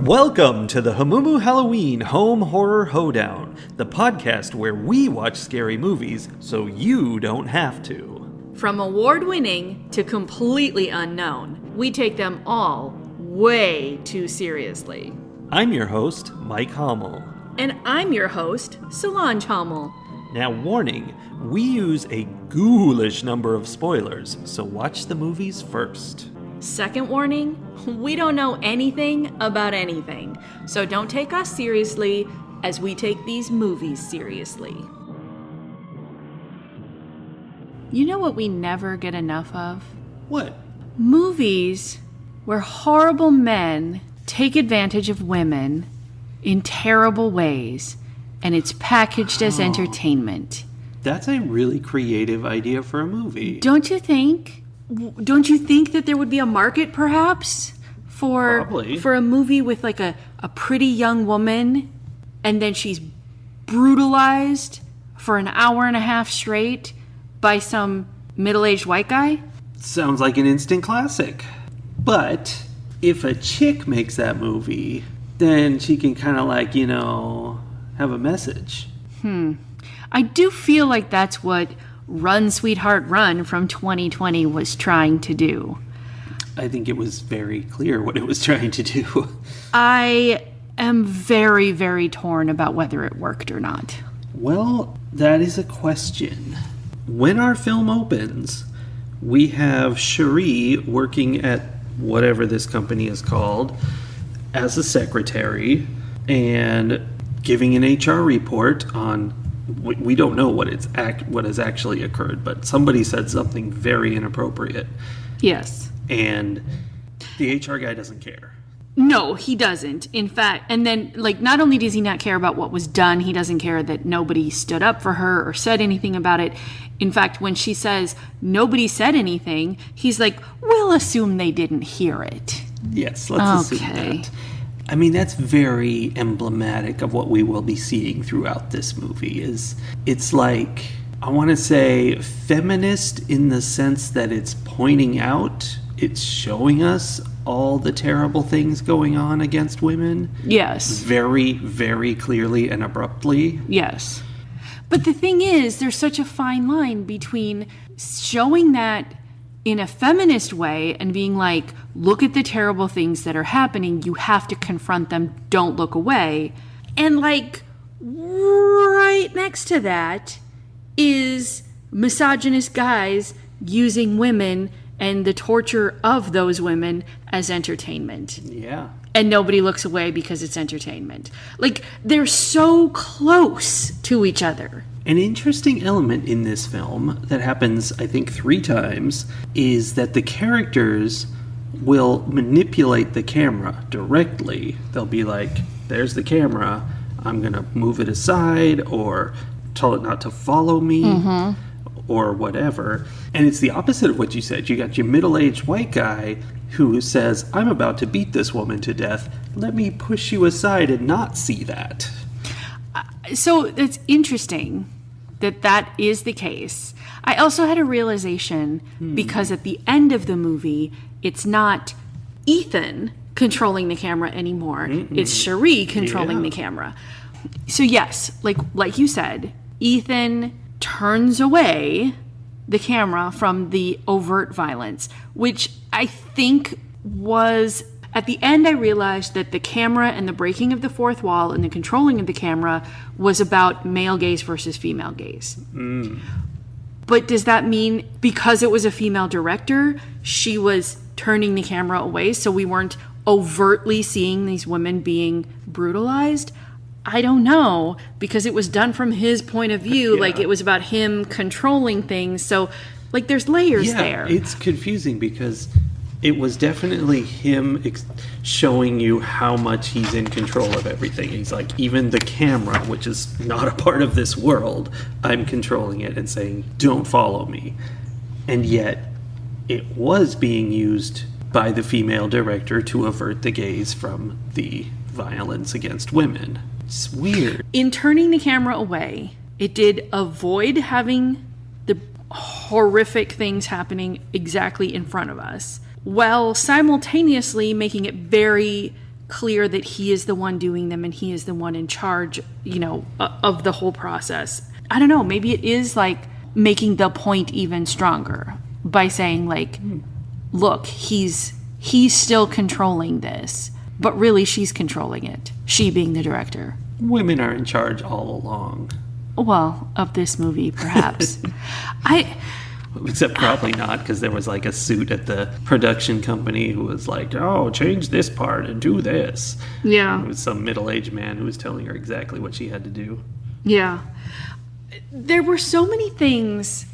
Welcome to the Hamumu Halloween Home Horror Hoedown, the podcast where we watch scary movies so you don't have to. From award-winning to completely unknown, we take them all way too seriously. I'm your host, Mike Hummel. And I'm your host, Solange Hummel. Now, warning, we use a ghoulish number of spoilers, so watch the movies first. Second warning, we don't know anything about anything, so don't take us seriously as we take these movies seriously. You know what we never get enough of? What? Movies where horrible men take advantage of women in terrible ways, and it's packaged as entertainment. That's a really creative idea for a movie. Don't you think? Don't you think that there would be a market, perhaps, for a movie with like a pretty young woman, and then she's brutalized for an hour and a half straight by some middle-aged white guy? Sounds like an instant classic. But if a chick makes that movie, then she can kind of like, have a message. I do feel like that's what Run, Sweetheart, Run from 2020 was trying to do. I think it was very clear what it was trying to do. I am very, very torn about whether it worked or not. Well, that is a question. When our film opens, we have Cherie working at whatever this company is called as a secretary and giving an HR report on, we don't know what has actually occurred, but somebody said something very inappropriate. Yes. And the HR guy doesn't care. No, he doesn't. In fact, and then, not only does he not care about what was done, he doesn't care that nobody stood up for her or said anything about it. In fact, when she says nobody said anything, he's like, we'll assume they didn't hear it. Yes, let's assume that. I mean, that's very emblematic of what we will be seeing throughout this movie. It's like, I want to say feminist in the sense that it's pointing out, it's showing us all the terrible things going on against women. Yes. Very, very clearly and abruptly. Yes. But the thing is, there's such a fine line between showing that in a feminist way and being like, look at the terrible things that are happening, you have to confront them, don't look away. And right next to that is misogynist guys using women and the torture of those women as entertainment. Yeah. And nobody looks away because it's entertainment. They're so close to each other. An interesting element in this film that happens, I think, 3 times is that the characters will manipulate the camera directly. They'll be like, there's the camera, I'm going to move it aside or tell it not to follow me or whatever. And it's the opposite of what you said. You got your middle-aged white guy who says, I'm about to beat this woman to death. Let me push you aside and not see that. So it's interesting that is the case. I also had a realization because at the end of the movie, it's not Ethan controlling the camera anymore. It's Cherie controlling the camera. So yes, like you said, Ethan turns away the camera from the overt violence, which I think was... At the end, I realized that the camera and the breaking of the fourth wall and the controlling of the camera was about male gaze versus female gaze. But does that mean because it was a female director, she was turning the camera away so we weren't overtly seeing these women being brutalized? I don't know, because it was done from his point of view. Yeah. It was about him controlling things. So, there's layers there. It's confusing because... It was definitely him showing you how much he's in control of everything. He's like, even the camera, which is not a part of this world, I'm controlling it and saying, don't follow me. And yet, it was being used by the female director to avert the gaze from the violence against women. It's weird. In turning the camera away, it did avoid having the horrific things happening exactly in front of us, while simultaneously making it very clear that he is the one doing them and he is the one in charge, of the whole process. I don't know, maybe it is like making the point even stronger by saying like, look, he's still controlling this, but really she's controlling it. She being the director. Women are in charge all along. Well, of this movie, perhaps. Except probably not, because there was like a suit at the production company who was like, oh, change this part and do this. Yeah. It was some middle-aged man who was telling her exactly what she had to do. Yeah. There were so many things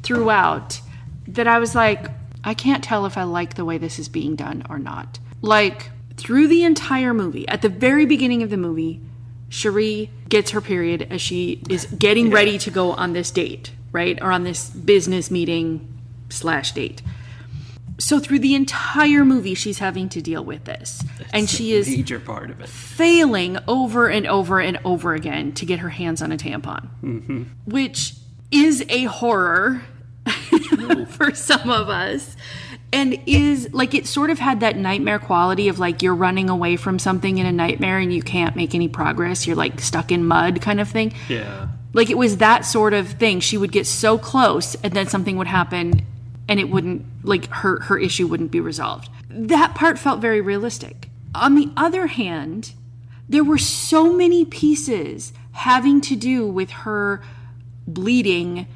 throughout that I was like, I can't tell if I like the way this is being done or not. Like, through the entire movie, at the very beginning of the movie, Cherie gets her period as she is getting ready to go on this date, right? Or on this business meeting / date. So through the entire movie, she's having to deal with this. And she is a major part of it. Failing over and over and over again to get her hands on a tampon. Mm-hmm. Which is a horror for some of us. And is, like, it sort of had that nightmare quality of, like, you're running away from something in a nightmare and you can't make any progress. You're, like, stuck in mud kind of thing. Yeah. Like, it was that sort of thing. She would get so close and then something would happen and it wouldn't, like, her issue wouldn't be resolved. That part felt very realistic. On the other hand, there were so many pieces having to do with her bleeding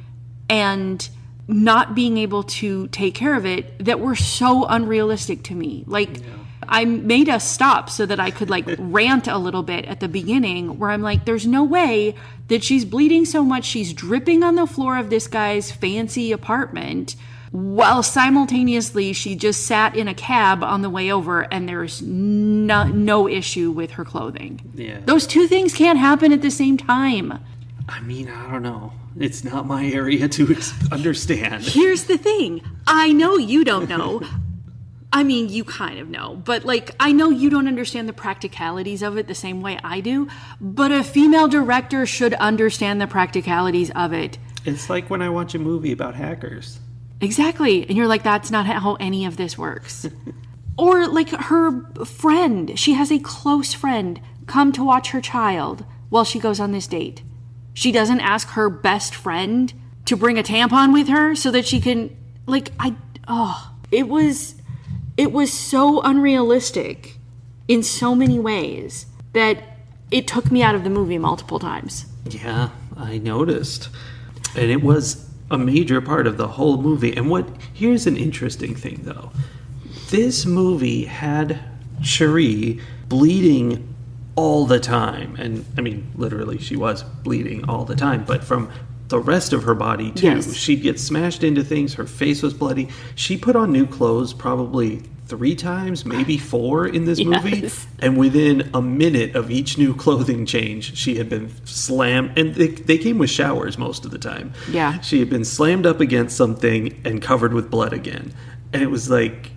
and not being able to take care of it that were so unrealistic to me. Like, I made us stop so that I could like rant a little bit at the beginning where I'm like, there's no way that she's bleeding so much she's dripping on the floor of this guy's fancy apartment while simultaneously she just sat in a cab on the way over and there's no issue with her clothing. Yeah. Those two things can't happen at the same time. I mean, I don't know. It's not my area to understand. Here's the thing. I know you don't know. I mean, you kind of know. But, like, I know you don't understand the practicalities of it the same way I do. But a female director should understand the practicalities of it. It's like when I watch a movie about hackers. Exactly. And you're like, that's not how any of this works. Or, like, her friend. She has a close friend come to watch her child while she goes on this date. She doesn't ask her best friend to bring a tampon with her so that she can, like, it was so unrealistic in so many ways that it took me out of the movie multiple times. Yeah, I noticed. And it was a major part of the whole movie. And here's an interesting thing, though. This movie had Cherie bleeding all the time. And I mean, literally, she was bleeding all the time, but from the rest of her body too. Yes. She'd get smashed into things. Her face was bloody. She put on new clothes probably 3 times, maybe 4 in this movie. And within a minute of each new clothing change, she had been slammed. And they came with showers most of the time. Yeah. She had been slammed up against something and covered with blood again. And it was like,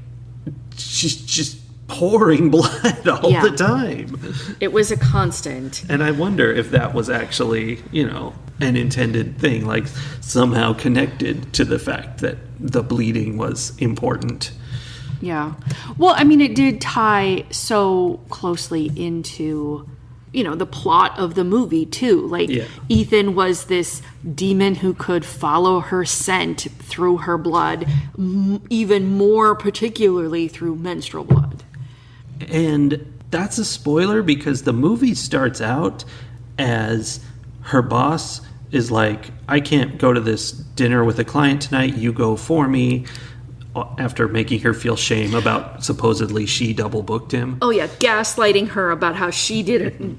she's just pouring blood all the time. It was a constant. And I wonder if that was actually, an intended thing, like somehow connected to the fact that the bleeding was important. Yeah. Well, I mean, it did tie so closely into, the plot of the movie, too. Like, Ethan was this demon who could follow her scent through her blood, even more particularly through menstrual blood. And that's a spoiler because the movie starts out as her boss is like, I can't go to this dinner with a client tonight, you go for me, after making her feel shame about supposedly she double booked him. Oh yeah, gaslighting her about how she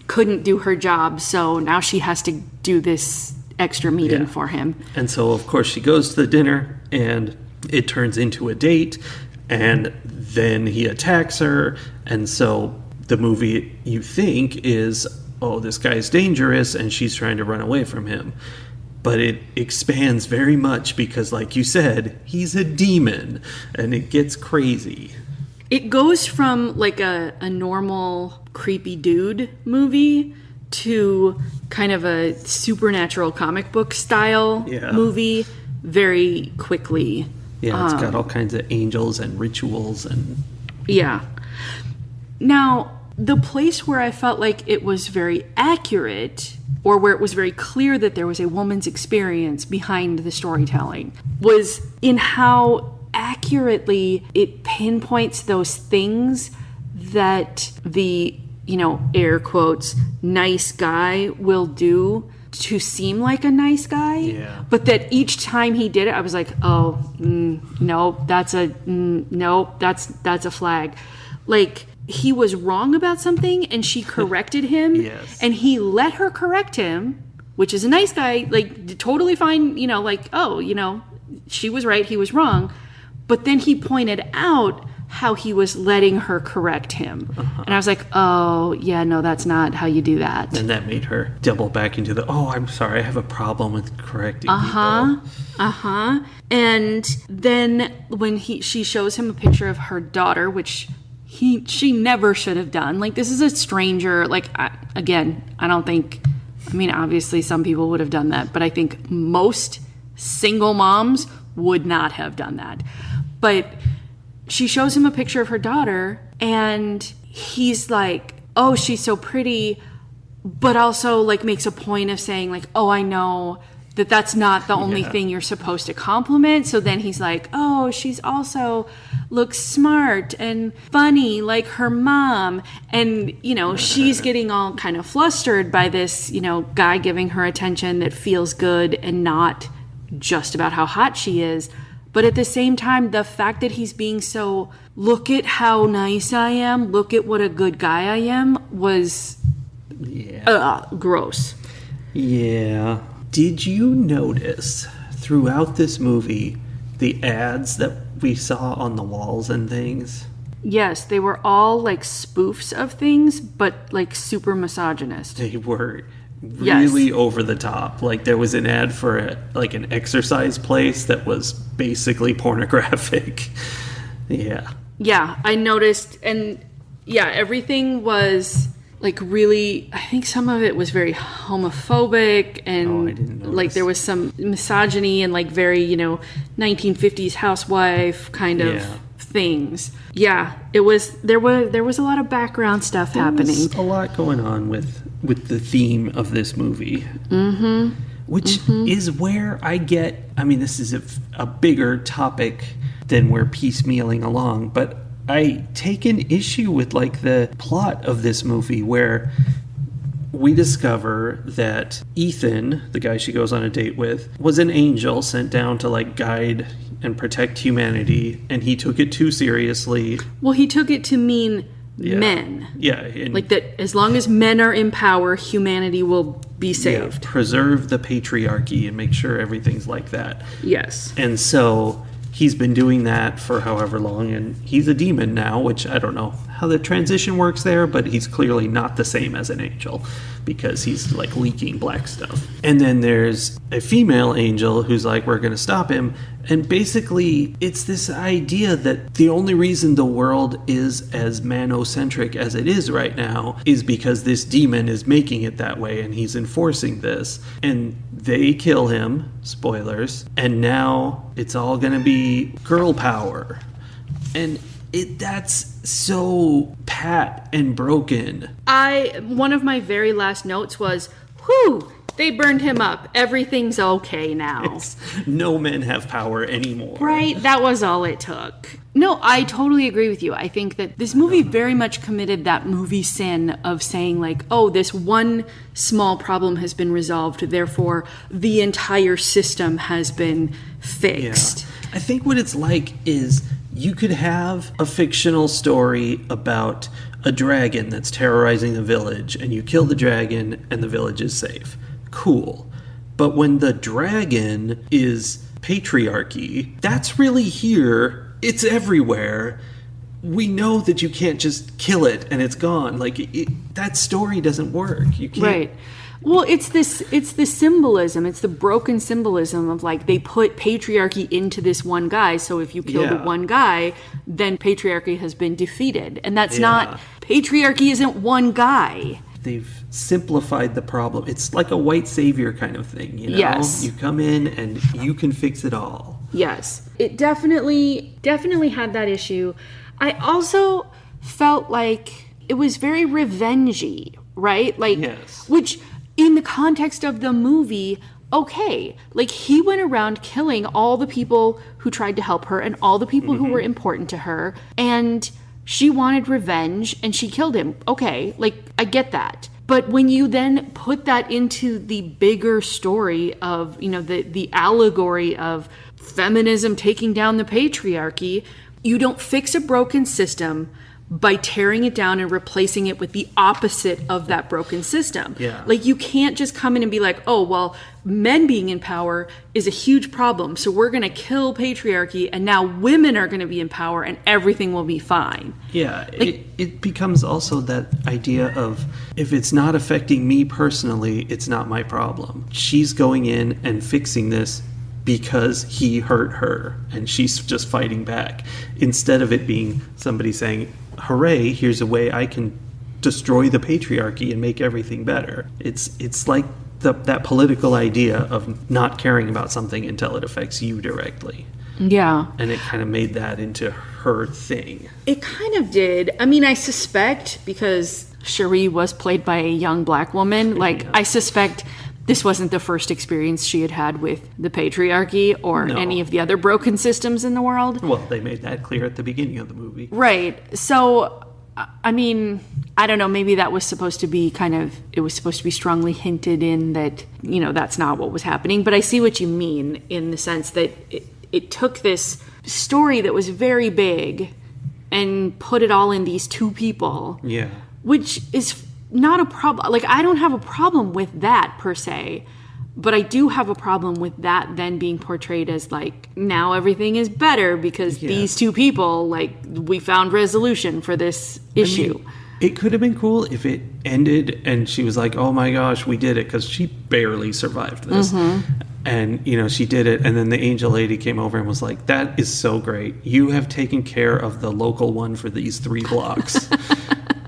couldn't do her job, so now she has to do this extra meeting for him. And so of course she goes to the dinner and it turns into a date, and then he attacks her, and so the movie, you think, is, oh, this guy's dangerous and she's trying to run away from him. But it expands very much because, like you said, he's a demon, and it gets crazy. It goes from like a normal creepy dude movie to kind of a supernatural comic book style movie very quickly. Yeah, it's got all kinds of angels and rituals and... Yeah. Now, the place where I felt like it was very accurate, or where it was very clear that there was a woman's experience behind the storytelling, was in how accurately it pinpoints those things that the, air quotes, nice guy will do to seem like a nice guy. Yeah. But that each time he did it, I was like, oh, no, that's a flag. Like, he was wrong about something and she corrected him. Yes. And he let her correct him, which is a nice guy, like totally fine, she was right, he was wrong. But then he pointed out how he was letting her correct him. And I was like, oh, yeah, no, that's not how you do that. And that made her double back into I'm sorry, I have a problem with correcting people. And then when she shows him a picture of her daughter, which she never should have done. Like, this is a stranger. Like, I don't think, obviously some people would have done that, but I think most single moms would not have done that. But she shows him a picture of her daughter, and he's like, oh, she's so pretty, but also, like, makes a point of saying, like, oh, I know that that's not the only thing you're supposed to compliment. So then he's like, oh, she's also looks smart and funny like her mom. And, she's getting all kind of flustered by this, guy giving her attention that feels good and not just about how hot she is. But at the same time, the fact that he's being so, look at how nice I am, look at what a good guy I am, was gross. Yeah. Did you notice throughout this movie the ads that we saw on the walls and things? Yes, they were all like spoofs of things, but like super misogynist. They were really over the top. Like, there was an ad for an exercise place that was basically pornographic. Yeah, I noticed. And everything was like really, I think some of it was very homophobic, and I didn't notice. Like there was some misogyny and like very 1950s housewife kind of things. There was a lot of background stuff happening. There's a lot going on with the theme of this movie. Which is where I get, this is a bigger topic than we're piecemealing along, but I take an issue with like the plot of this movie, where we discover that Ethan, the guy she goes on a date with, was an angel sent down to like guide and protect humanity, and he took it too seriously. Well, he took it to mean men. Yeah. And like that as long as men are in power, humanity will be saved. Preserve the patriarchy and make sure everything's like that. Yes. And so he's been doing that for however long, and he's a demon now, which I don't know how the transition works there, but he's clearly not the same as an angel because he's like leaking black stuff. And then there's a female angel who's like, we're going to stop him. And basically it's this idea that the only reason the world is as manocentric as it is right now is because this demon is making it that way, and he's enforcing this. And they kill him, spoilers, and now it's all going to be girl power. And that's so pat and broken. One of my very last notes was, whew, they burned him up. Everything's okay now. No men have power anymore. Right? That was all it took. No, I totally agree with you. I think that this movie very much committed that movie sin of saying like, oh, this one small problem has been resolved, therefore the entire system has been fixed. Yeah. I think what it's like is you could have a fictional story about a dragon that's terrorizing the village, and you kill the dragon and the village is safe. Cool. But when the dragon is patriarchy, that's really here. It's everywhere. We know that you can't just kill it and it's gone. Like, that story doesn't work. You can't. Right. Well, it's the symbolism. It's the broken symbolism of like they put patriarchy into this one guy. So if you kill the one guy, then patriarchy has been defeated. And that's not, patriarchy isn't one guy. They've simplified the problem. It's like a white savior kind of thing, you know? Yes. You come in and you can fix it all. Yes. It definitely had that issue. I also felt like it was very revengey, right? Like, Yes. which in the context of the movie, okay, like he went around killing all the people who tried to help her and all the people who were important to her, and she wanted revenge and she killed him. Okay, like I get that. But when you then put that into the bigger story of, you know, the allegory of feminism taking down the patriarchy, you don't fix a broken system by tearing it down and replacing it with the opposite of that broken system. Yeah. Like, you can't just come in and be like, oh, well, men being in power is a huge problem, so we're going to kill patriarchy, and now women are going to be in power, and everything will be fine. Yeah, it becomes also that idea of, if it's not affecting me personally, it's not my problem. She's going in and fixing this because he hurt her, and she's just fighting back. Instead of it being somebody saying, hooray, here's a way I can destroy the patriarchy and make everything better. It's like that political idea of not caring about something until it affects you directly. Yeah. And it kind of made that into her thing. It kind of did. I mean, I suspect, because Cherie was played by a young black woman, like, I suspect this wasn't the first experience she had had with the patriarchy or any of the other broken systems in the world. Well, they made that clear at the beginning of the movie. Right. So, I mean, I don't know, maybe that was supposed to be it was supposed to be strongly hinted in that, you know, that's not what was happening. But I see what you mean in the sense that it took this story that was very big and put it all in these two people. Yeah. Which is not a problem. Like, I don't have a problem with that per se, but I do have a problem with that then being portrayed as like, now everything is better because these two people, like, we found resolution for this issue. I mean, it could have been cool if it ended and she was like, oh my gosh, we did it, because she barely survived this. And, you know, she did it, and then the angel lady came over and was like, that is so great. You have taken care of the local one for these 3 blocks.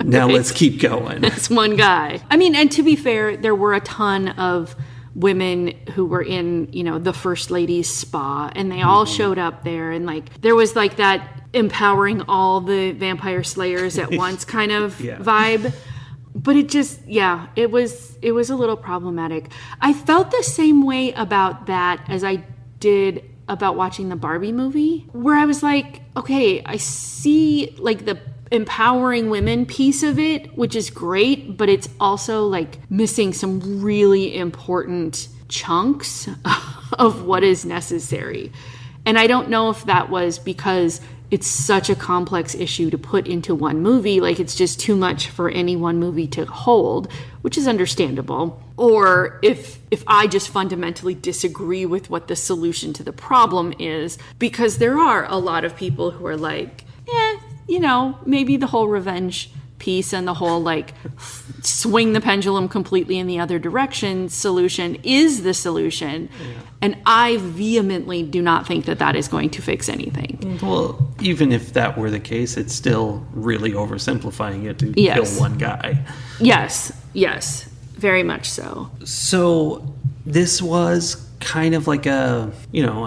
Now let's keep going. That's one guy. I mean, and to be fair, there were a ton of women who were in, you know, the First Lady's spa, and they all showed up there, and like there was like that empowering all the vampire slayers at once kind of vibe. But it just, it was a little problematic. I felt the same way about that as I did about watching the Barbie movie, where I was like, okay, I see like the empowering women piece of it, which is great, but it's also like missing some really important chunks of what is necessary. And I don't know if that was because it's such a complex issue to put into one movie, like it's just too much for any one movie to hold, which is understandable, or if I just fundamentally disagree with what the solution to the problem is, because there are a lot of people who are like, you know, maybe the whole revenge piece and the whole like swing the pendulum completely in the other direction solution is the solution. And I vehemently do not think that that is going to fix anything. Well, even if that were the case, it's still really oversimplifying it to kill one guy. Yes, very much so. So this was kind of like a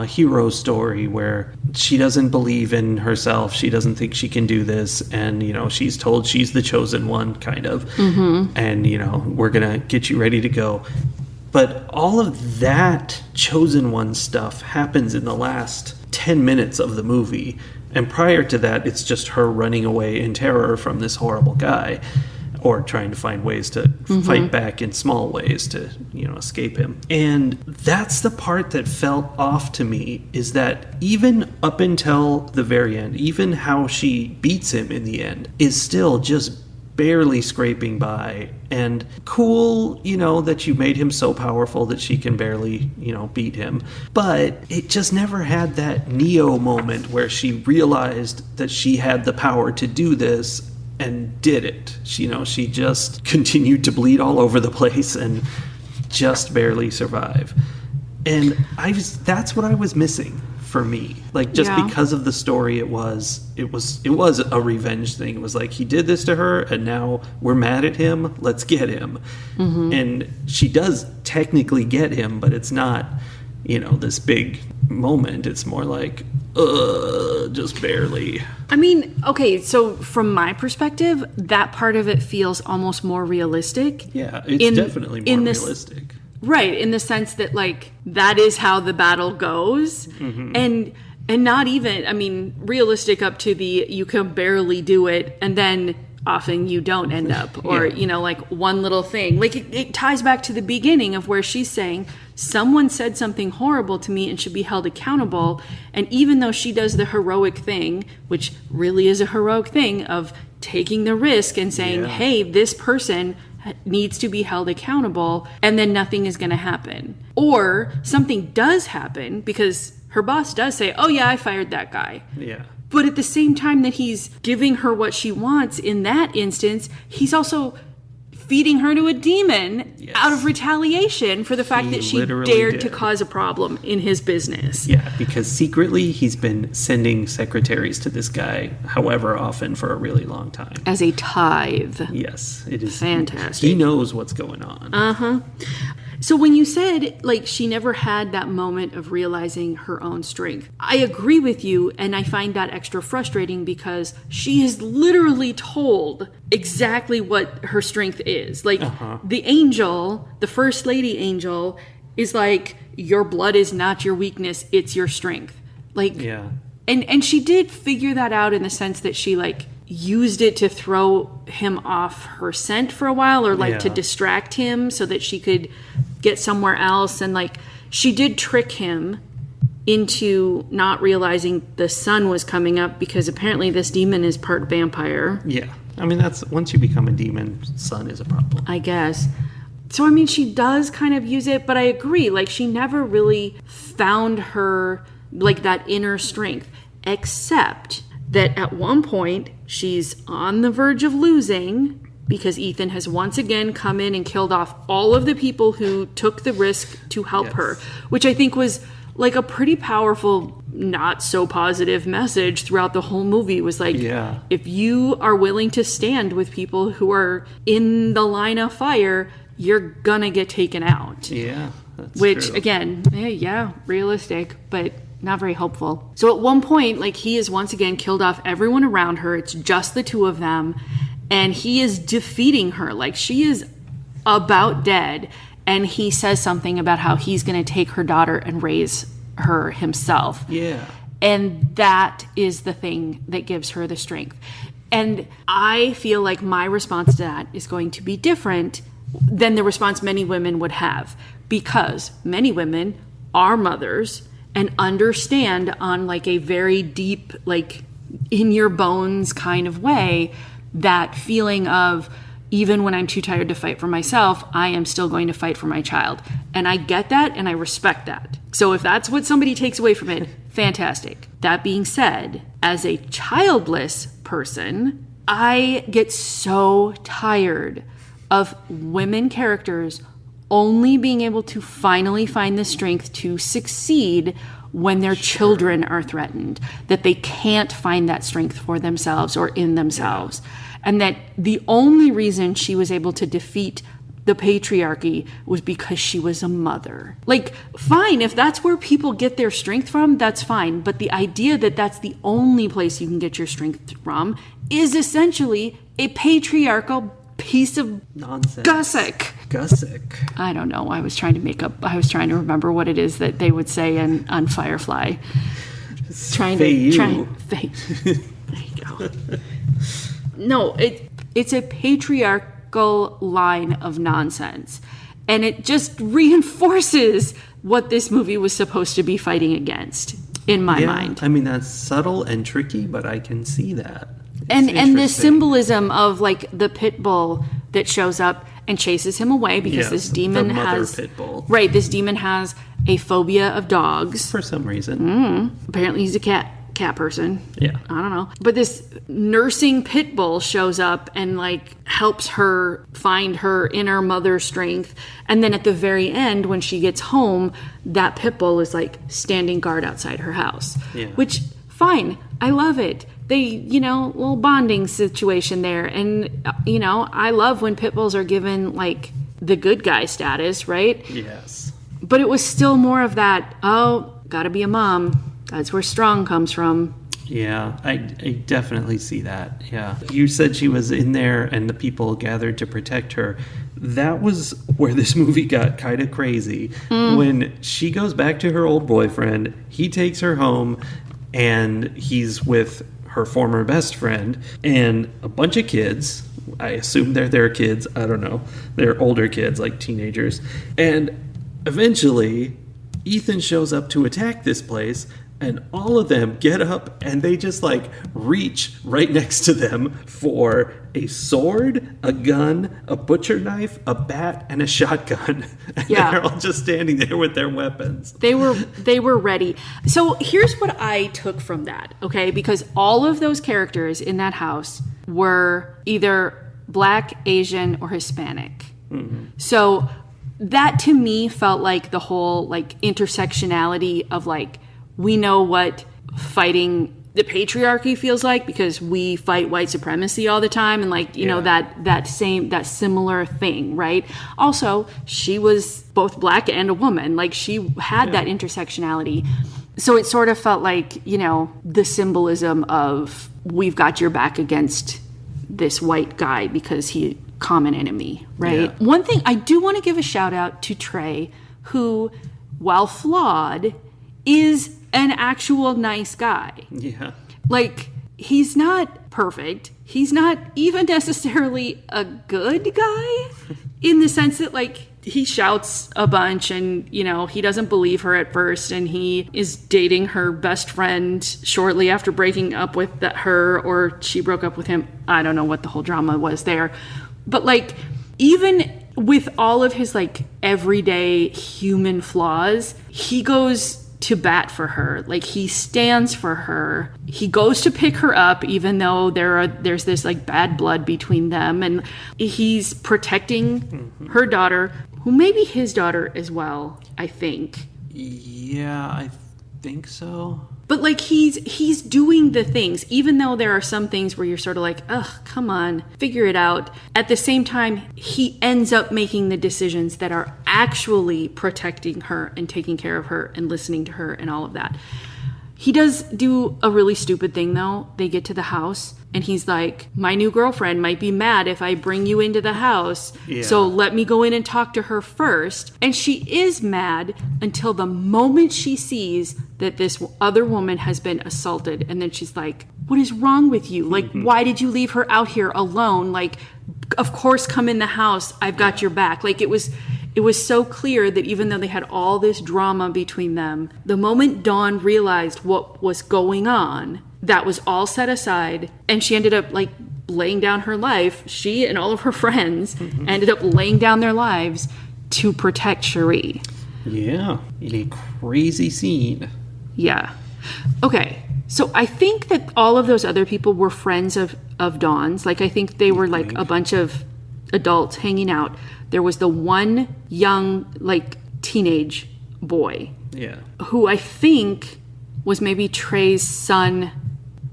hero story where she doesn't believe in herself. She doesn't think she can do this. And, you know, she's told she's the chosen one, kind of. And, you know, we're going to get you ready to go. But all of that chosen one stuff happens in the last 10 minutes of the movie. And prior to that, it's just her running away in terror from this horrible guy, or trying to find ways to fight back in small ways to, you know, escape him. And that's the part that felt off to me, is that even up until the very end, even how she beats him in the end, is still just barely scraping by. And cool, you know, that you made him so powerful that she can barely, you know, beat him. But it just never had that Neo moment where she realized that she had the power to do this and did it. She just continued to bleed all over the place and just barely survive. And that's what I was missing for me. Like, just because of the story, it was a revenge thing. It was like, he did this to her and now we're mad at him. Let's get him. And she does technically get him, but it's not this big moment. It's more like, just barely. I mean, okay, so from my perspective, that part of it feels almost more realistic. Yeah, it's definitely more realistic. Right, in the sense that, like, that is how the battle goes. And not even, I mean, realistic up to the you can barely do it, and then often you don't end up. Or, like one little thing. Like, it ties back to the beginning of where she's saying, someone said something horrible to me and should be held accountable. And even though she does the heroic thing, which really is a heroic thing of taking the risk and saying, hey, this person needs to be held accountable, and then nothing is going to happen. Or something does happen because her boss does say, oh yeah, I fired that guy. Yeah. But at the same time that he's giving her what she wants in that instance, he's also feeding her to a demon out of retaliation for the fact that she dared to cause a problem in his business. Yeah, because secretly he's been sending secretaries to this guy however often for a really long time. As a tithe. Yes, it is. Fantastic. He knows what's going on. So when you said, like, she never had that moment of realizing her own strength, I agree with you, and I find that extra frustrating because she is literally told exactly what her strength is. Like, the angel, the First Lady angel, is like, your blood is not your weakness, it's your strength. Like, and she did figure that out in the sense that she, like, used it to throw him off her scent for a while, or like to distract him so that she could get somewhere else. And like, she did trick him into not realizing the sun was coming up because apparently this demon is part vampire. Yeah. I mean, that's once you become a demon, sun is a problem, I guess. So, I mean, she does kind of use it, but I agree. Like, she never really found her, like, that inner strength, except that at one point she's on the verge of losing because Ethan has once again come in and killed off all of the people who took the risk to help her, which I think was like a pretty powerful, not so positive message throughout the whole movie. Was like, if you are willing to stand with people who are in the line of fire, you're gonna get taken out. Yeah, that's which true. Again, realistic, but not very hopeful. So at one point, like, he has once again killed off everyone around her. It's just the two of them. And he is defeating her. Like, she is about dead. And he says something about how he's going to take her daughter and raise her himself. Yeah. And that is the thing that gives her the strength. And I feel like my response to that is going to be different than the response many women would have. Because many women are mothers and understand on like a very deep, like in your bones kind of way, that feeling of, even when I'm too tired to fight for myself, I am still going to fight for my child. And I get that and I respect that. So if that's what somebody takes away from it, fantastic. That being said, as a childless person, I get so tired of women characters only being able to finally find the strength to succeed when their children are threatened, that they can't find that strength for themselves or in themselves. And that the only reason she was able to defeat the patriarchy was because she was a mother. Like, fine, if that's where people get their strength from, that's fine. But the idea that that's the only place you can get your strength from is essentially a patriarchal piece of nonsense. Gussick. I don't know. I was trying to remember what it is that they would say on Firefly. There you go. No, it's a patriarchal line of nonsense. And it just reinforces what this movie was supposed to be fighting against, in my mind. I mean, that's subtle and tricky, but I can see that. And the symbolism of like the pit bull that shows up and chases him away because this demon has pit bull. Right, this demon has a phobia of dogs for some reason. Apparently he's a cat person. Yeah. I don't know. But this nursing pit bull shows up and like helps her find her inner mother strength. And then at the very end, when she gets home, that pit bull is like standing guard outside her house. Yeah. Which, fine. I love it. They, little bonding situation there. And, I love when pit bulls are given like the good guy status, right? Yes. But it was still more of that, oh, gotta be a mom. That's where strong comes from. Yeah, I definitely see that. Yeah. You said she was in there and the people gathered to protect her. That was where this movie got kind of crazy. When she goes back to her old boyfriend, he takes her home and he's with her former best friend and a bunch of kids. I assume they're their kids. I don't know. They're older kids, like teenagers. And eventually, Ethan shows up to attack this place, and all of them get up and they just like reach right next to them for a sword, a gun, a butcher knife, a bat, and a shotgun. And they're all just standing there with their weapons. They were ready. So here's what I took from that, okay? Because all of those characters in that house were either Black, Asian, or Hispanic. Mm-hmm. So that to me felt like the whole like intersectionality of like, we know what fighting the patriarchy feels like because we fight white supremacy all the time, and like you know that similar thing, right? Also, she was both Black and a woman, like she had that intersectionality. So it sort of felt like, you know, the symbolism of we've got your back against this white guy because he common enemy, right? Yeah. One thing I do want to give a shout out to Trey, who, while flawed, is an actual nice guy. Yeah. Like, he's not perfect. He's not even necessarily a good guy in the sense that, like, he shouts a bunch and, you know, he doesn't believe her at first and he is dating her best friend shortly after breaking up with her, or she broke up with him. I don't know what the whole drama was there. But, like, even with all of his, like, everyday human flaws, he goes to bat for her. Like, he stands for her. He goes to pick her up even though there's this like bad blood between them, and he's protecting her daughter, who may be his daughter as well, I think. Yeah, I think so. But like he's doing the things, even though there are some things where you're sort of like, ugh, come on, figure it out. At the same time, he ends up making the decisions that are actually protecting her and taking care of her and listening to her and all of that. He does do a really stupid thing, though. They get to the house, and he's like, my new girlfriend might be mad if I bring you into the house, so let me go in and talk to her first. And she is mad until the moment she sees that this other woman has been assaulted. And then she's like, what is wrong with you? Like, why did you leave her out here alone? Like, of course, come in the house. I've got your back. Like, it was so clear that even though they had all this drama between them, the moment Dawn realized what was going on, that was all set aside, and she ended up like laying down her life. She and all of her friends ended up laying down their lives to protect Cherie. Yeah, in a crazy scene. Yeah. Okay, so I think that all of those other people were friends of Dawn's. Like, I think they were like a bunch of adults hanging out. There was the one young, like, teenage boy. Yeah. Who I think was maybe Trey's son.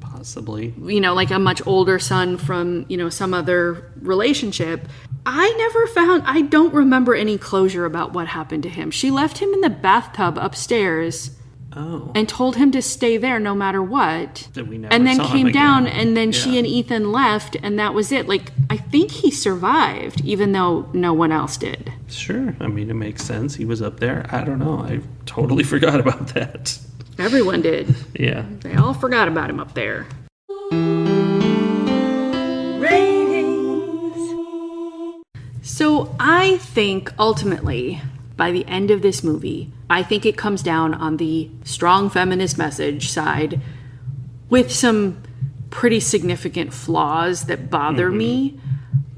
Possibly. You know, like a much older son from, you know, some other relationship. I don't remember any closure about what happened to him. She left him in the bathtub upstairs. Oh. And told him to stay there no matter what. And then came down, and then she and Ethan left, and that was it. Like, I think he survived, even though no one else did. Sure. I mean, it makes sense. He was up there. I don't know. I totally forgot about that. Everyone did. Yeah. They all forgot about him up there. Ratings. So I think, ultimately, by the end of this movie, I think it comes down on the strong feminist message side with some pretty significant flaws that bother me.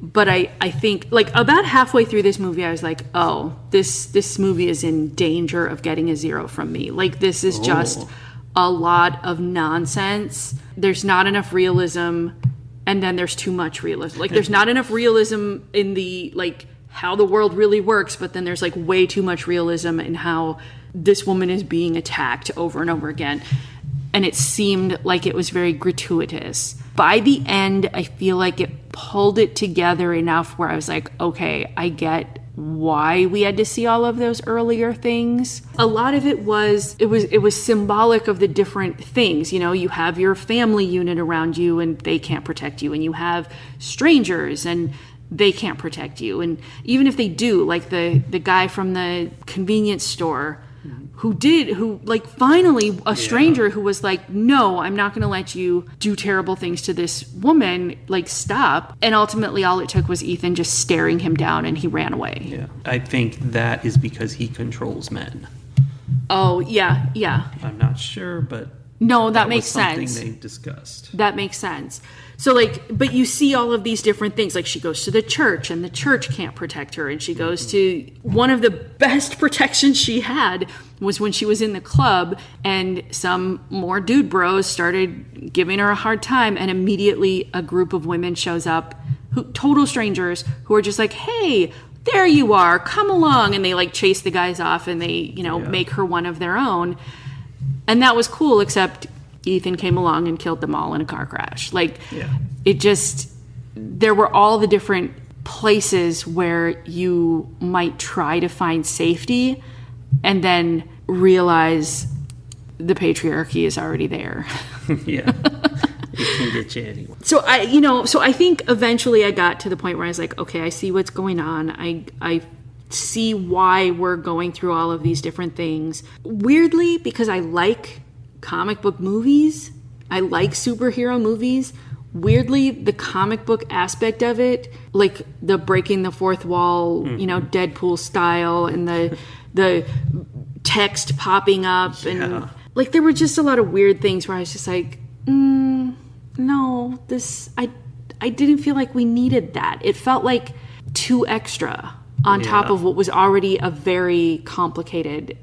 But I think, like, about halfway through this movie, I was like, oh, this movie is in danger of getting a 0 from me. Like, this is just a lot of nonsense. There's not enough realism, and then there's too much realism. Like, there's not enough realism in the, like, how the world really works, but then there's like way too much realism in how this woman is being attacked over and over again. And it seemed like it was very gratuitous. By the end, I feel like it pulled it together enough where I was like, okay, I get why we had to see all of those earlier things. A lot of it was symbolic of the different things. You know, you have your family unit around you and they can't protect you, and you have strangers and they can't protect you. And even if they do, like the guy from the convenience store finally a stranger who was like, no, I'm not going to let you do terrible things to this woman, like, stop. And ultimately all it took was Ethan just staring him down and he ran away. Yeah. I think that is because he controls men. Oh, yeah. I'm not sure, but no, that makes something sense. They discussed. That makes sense. So, like, but you see all of these different things. Like, she goes to the church and the church can't protect her. And she goes to one of the best protections she had was when she was in the club and some more dude bros started giving her a hard time. And immediately a group of women shows up, total strangers, who are just like, hey, there you are, come along. And they like chase the guys off and they, make her one of their own. And that was cool, except Ethan came along and killed them all in a car crash. Like, there were all the different places where you might try to find safety and then realize the patriarchy is already there. Yeah. It can get you anywhere. So I think eventually I got to the point where I was like, okay, I see what's going on. I see why we're going through all of these different things. Weirdly, because I like comic book movies, I like superhero movies. Weirdly, the comic book aspect of it, like the breaking the fourth wall, Deadpool style, and the text popping up, and like there were just a lot of weird things where I was just like, no, this I didn't feel like we needed that. It felt like too extra on top of what was already a very complicated,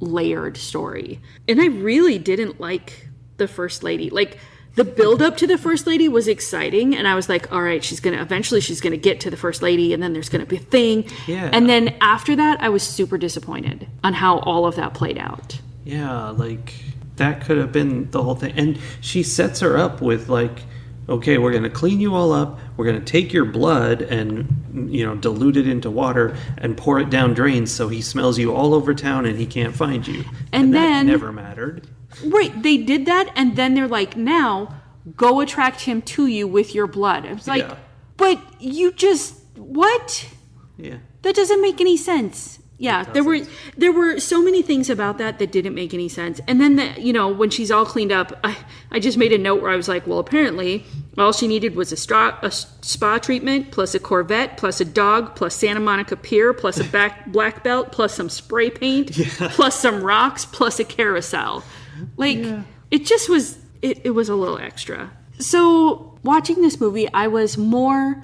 layered story. And I really didn't like the First Lady. Like, the build up to the First Lady was exciting, and I was like, all right, eventually she's gonna get to the First Lady, and then there's gonna be a thing. Yeah. And then after that, I was super disappointed on how all of that played out. Yeah, like, that could have been the whole thing. And she sets her up with, like, okay, we're going to clean you all up. We're going to take your blood and, dilute it into water and pour it down drains so he smells you all over town and he can't find you. And then, that never mattered. Right. They did that, and then they're like, now go attract him to you with your blood. I was like, but you just, what? Yeah. That doesn't make any sense. Yeah, there were so many things about that didn't make any sense. And then, when she's all cleaned up, I just made a note where I was like, well, apparently all she needed was a spa treatment, plus a Corvette, plus a dog, plus Santa Monica Pier, plus a black belt, plus some spray paint, plus some rocks, plus a carousel. Like, it just was, it was a little extra. So watching this movie, I was more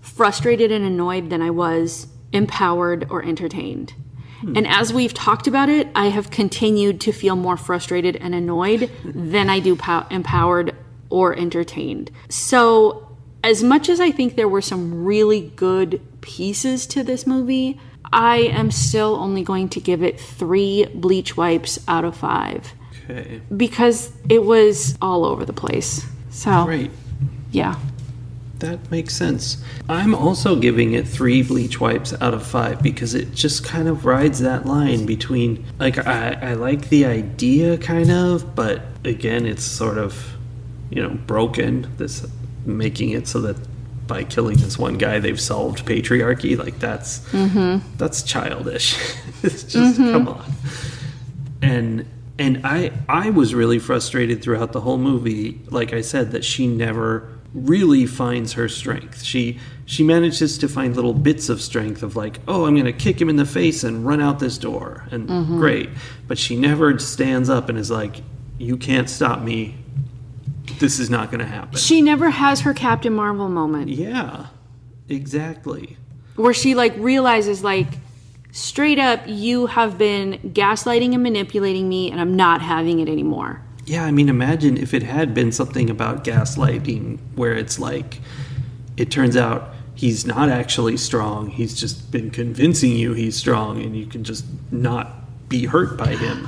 frustrated and annoyed than I was empowered or entertained. And as we've talked about it, I have continued to feel more frustrated and annoyed than I do empowered or entertained. So as much as I think there were some really good pieces to this movie, I am still only going to give it 3 bleach wipes out of 5. Okay. Because it was all over the place. So, great. Yeah. That makes sense. I'm also giving it 3 bleach wipes out of 5 because it just kind of rides that line between, like, I like the idea kind of, but again, it's sort of, broken, this making it so that by killing this one guy, they've solved patriarchy. Like, that's childish. It's just, come on. And I was really frustrated throughout the whole movie, like I said, that she never really finds her strength. She manages to find little bits of strength of like, oh, I'm going to kick him in the face and run out this door. And great. But she never stands up and is like, you can't stop me. This is not going to happen. She never has her Captain Marvel moment. Yeah, exactly. Where she like realizes like, straight up, you have been gaslighting and manipulating me and I'm not having it anymore. Yeah, I mean, imagine if it had been something about gaslighting where it's like, it turns out he's not actually strong. He's just been convincing you he's strong and you can just not be hurt by him.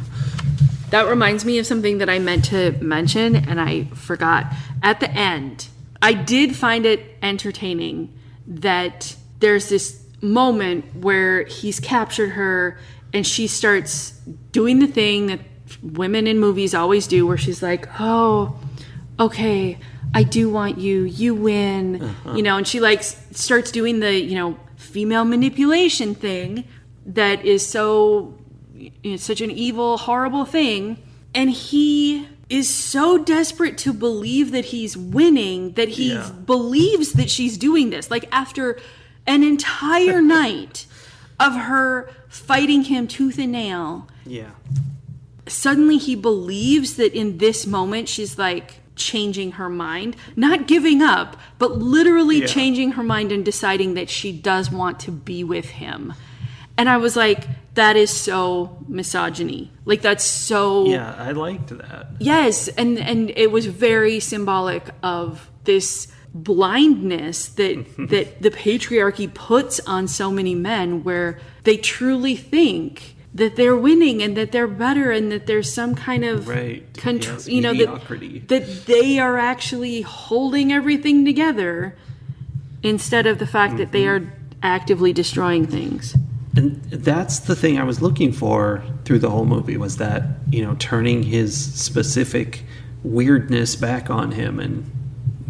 That reminds me of something that I meant to mention and I forgot. At the end, I did find it entertaining that there's this moment where he's captured her and she starts doing the thing that women in movies always do, where she's like, oh, okay, I do want you, you win, and she like starts doing the, female manipulation thing that is such an evil, horrible thing. And he is so desperate to believe that he's winning that he believes that she's doing this. Like after an entire night of her fighting him tooth and nail. Yeah. Suddenly he believes that in this moment she's like changing her mind, not giving up, but literally changing her mind and deciding that she does want to be with him. And I was like, that is so misogyny. Like that's so... Yeah, I liked that. Yes, and it was very symbolic of this blindness that that the patriarchy puts on so many men, where they truly think that they're winning and that they're better and that there's some kind of mediocrity. That they are actually holding everything together instead of the fact that they are actively destroying things. And that's the thing I was looking for through the whole movie, was that, turning his specific weirdness back on him and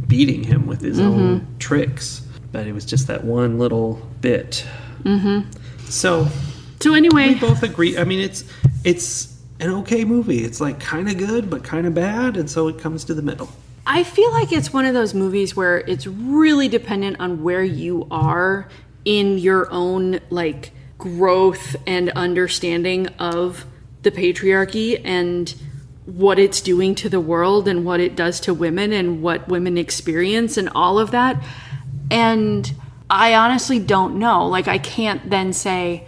beating him with his own tricks. But it was just that one little bit. So anyway, we both agree. I mean, it's an okay movie. It's like kind of good, but kind of bad. And so it comes to the middle. I feel like it's one of those movies where it's really dependent on where you are in your own, like, growth and understanding of the patriarchy and what it's doing to the world and what it does to women and what women experience and all of that. And I honestly don't know. Like, I can't then say,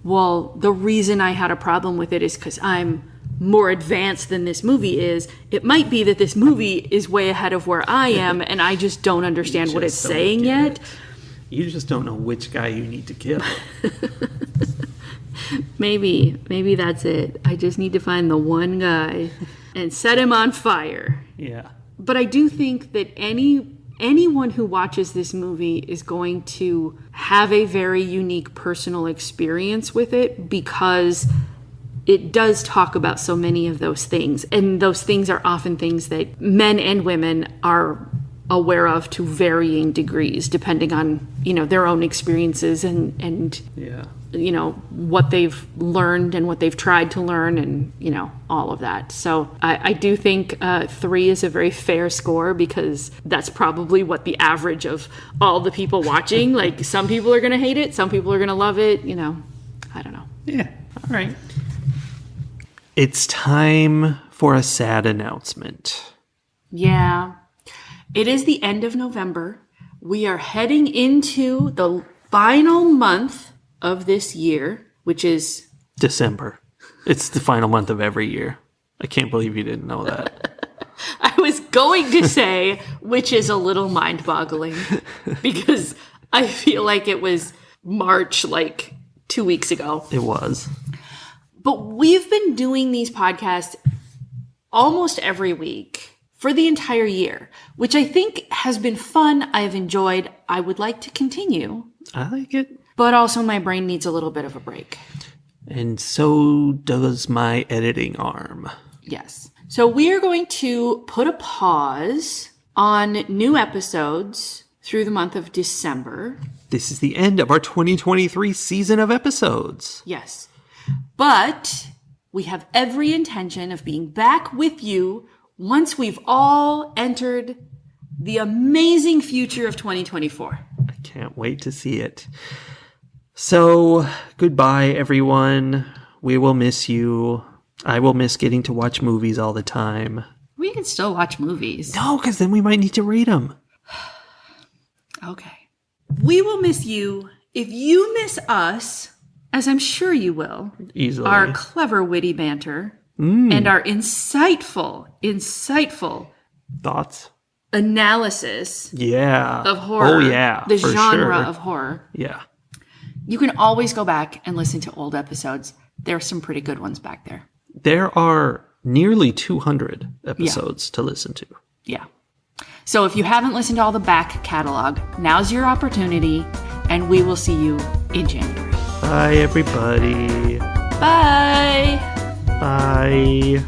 well, the reason I had a problem with it is because I'm more advanced than this movie is. It might be that this movie is way ahead of where I am and I just don't understand what it's saying yet. You just don't know which guy you need to kill. Maybe that's it. I just need to find the one guy and set him on fire. Yeah. But I do think that anyone who watches this movie is going to have a very unique personal experience with it, because it does talk about so many of those things. And those things are often things that men and women are aware of to varying degrees, depending on, their own experiences and what they've learned and what they've tried to learn and, all of that. So I do think 3 is a very fair score, because that's probably what the average of all the people watching, like some people are going to hate it, some people are going to love it, I don't know. Yeah. All right. It's time for a sad announcement. Yeah. It is the end of November. We are heading into the final month of this year, which is December. It's the final month of every year. I can't believe you didn't know that. I was going to say, which is a little mind-boggling, because I feel like it was March, like 2 weeks ago. It was. But we've been doing these podcasts almost every week for the entire year, which I think has been fun. I've enjoyed. I would like to continue. I like it. But also my brain needs a little bit of a break. And so does my editing arm. Yes. So we are going to put a pause on new episodes through the month of December. This is the end of our 2023 season of episodes. Yes. But we have every intention of being back with you once we've all entered the amazing future of 2024. I can't wait to see it. So, goodbye, everyone. We will miss you. I will miss getting to watch movies all the time. We can still watch movies. No, because then we might need to rate them. Okay. We will miss you. If you miss us, as I'm sure you will, easily, our clever, witty banter and our insightful thoughts, analysis of horror. Oh, yeah. The genre of horror. Yeah. You can always go back and listen to old episodes. There are some pretty good ones back there. There are nearly 200 episodes to listen to. Yeah. So if you haven't listened to all the back catalog, now's your opportunity, and we will see you in January. Bye, everybody. Bye! Bye.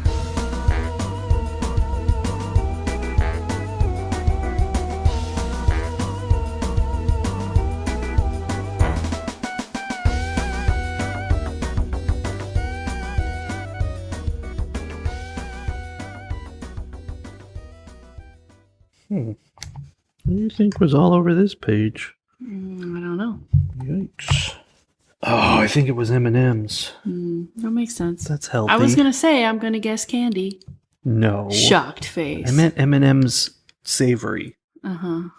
What do you think was all over this page? I don't know. Yikes. Oh, I think it was M&M's. That makes sense. That's healthy. I was going to say, I'm going to guess candy. No. Shocked face. I meant M&M's savory. Uh-huh.